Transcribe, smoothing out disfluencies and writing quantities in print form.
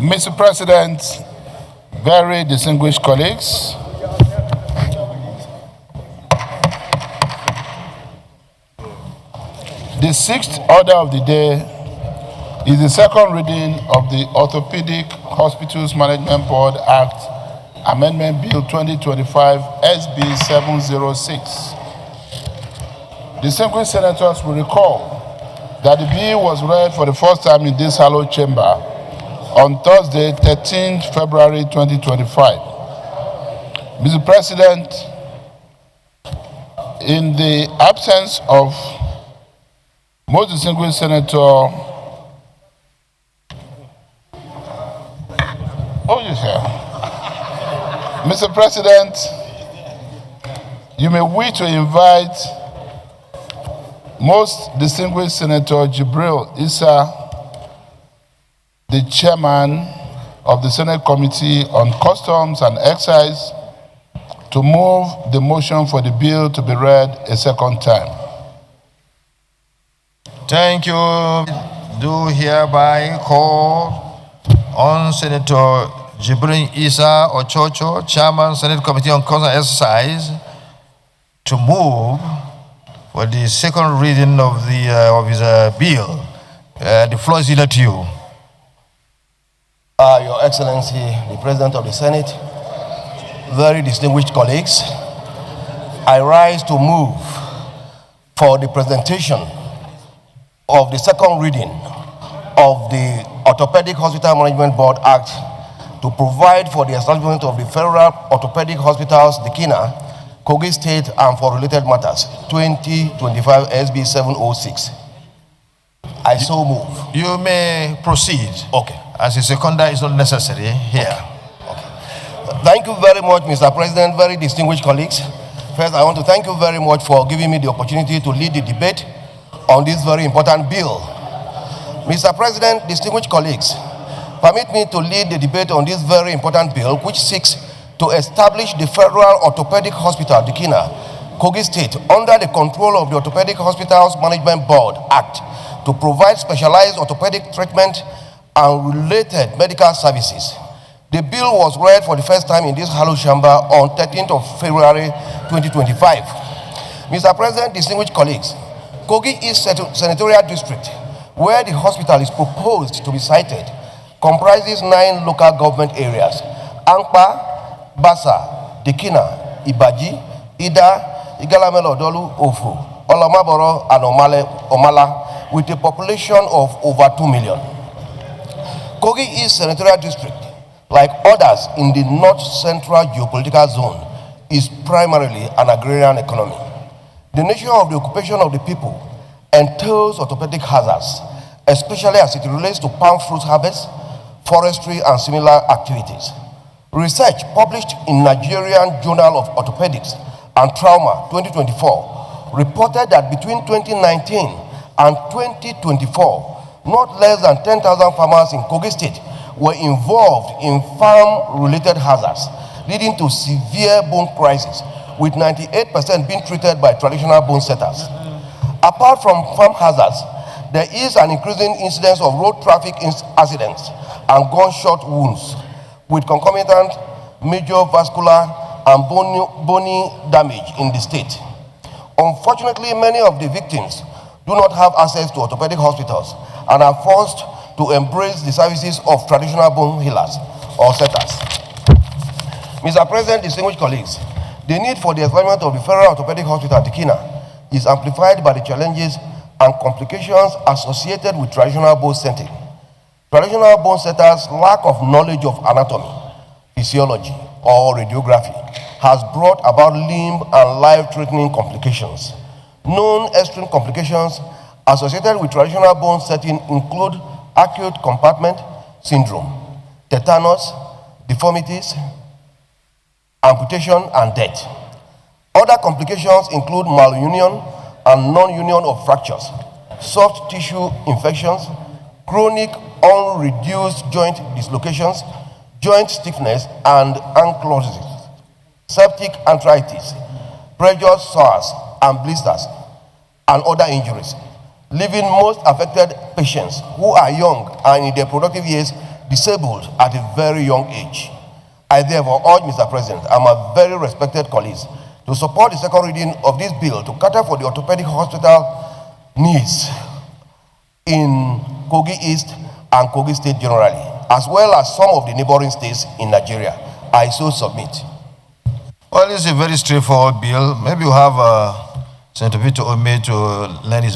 Mr. President, very distinguished colleagues, the sixth order of the day is the second reading of the Orthopedic Hospitals Management Board Act Amendment Bill 2025 SB 706. Distinguished senators will recall that the bill was read for the first time in this hallowed chamber on Thursday, 13th February 2025. Mr. President, in the absence of most distinguished Senator, Mr. President, you may wish to invite most distinguished Senator Jibril Issa, the chairman of the Senate Committee on Customs and Excise, to move the motion for the bill to be read a second time. Thank you. Do hereby call on Senator Jibril Issa Ochocho, Chairman, Senate Committee on Customs and Excise, to move for the second reading of his bill. The floor is either to you. Your Excellency, the President of the Senate, very distinguished colleagues, I rise to move for the presentation of the second reading of the Orthopedic Hospital Management Board Act to provide for the establishment of the Federal Orthopedic Hospitals, the KINA, Kogi State, and for related matters, 2025 SB 706. I so move. You may proceed. Okay. As a seconder is not necessary here. Okay. Thank you very much, Mr. President, very distinguished colleagues. First, I want to thank you very much for giving me the opportunity to lead the debate on this very important bill. Mr. President, distinguished colleagues, permit me to lead the debate on this very important bill, which seeks to establish the Federal Orthopedic Hospital, the KINA, Kogi State, under the control of the Orthopedic Hospitals Management Board Act to provide specialized orthopedic treatment and related medical services. The bill was read for the first time in this hallowed chamber on 13th of February 2025. Mr. President, distinguished colleagues, Kogi East Senatorial District, where the hospital is proposed to be sited, comprises 9 local government areas: Ankpa, Basa, Dikina, Ibaji, Ida, Igalamelo-Dolu, Ofu, Olomaboro, and Omala, with a population of over 2 million. Kogi East Senatorial District, like others in the North Central Geopolitical Zone, is primarily an agrarian economy. The nature of the occupation of the people entails orthopedic hazards, especially as it relates to palm fruit harvest, forestry, and similar activities. Research published in Nigerian Journal of Orthopedics and Trauma 2024 reported that between 2019 and 2024, not less than 10,000 farmers in Kogi State were involved in farm-related hazards, leading to severe bone crisis, with 98% being treated by traditional bone setters. Apart from farm hazards, there is an increasing incidence of road traffic accidents and gunshot wounds, with concomitant major vascular and bony damage in the state. Unfortunately, many of the victims do not have access to orthopedic hospitals and are forced to embrace the services of traditional bone healers or setters. Mr. President, distinguished colleagues, the need for the establishment of the Federal Orthopedic Hospital, the KINA, is amplified by the challenges and complications associated with traditional bone setting. Traditional bone setters' lack of knowledge of anatomy, physiology, or radiography has brought about limb and life-threatening complications. Known extreme complications associated with traditional bone setting include acute compartment syndrome, tetanus, deformities, amputation, and death. Other complications include malunion and non-union of fractures, soft tissue infections, chronic unreduced joint dislocations, joint stiffness and ankylosis, septic arthritis, pressure sores and blisters, and other injuries, leaving most affected patients who are young and in their productive years disabled at a very young age. I therefore urge Mr. President and my very respected colleagues to support the second reading of this bill to cater for the orthopedic hospital needs in Kogi East and Kogi State generally, as well as some of the neighboring states in Nigeria. I so submit. Well, it's a very straightforward bill. Maybe we'll have Senator Victor Ome to learn his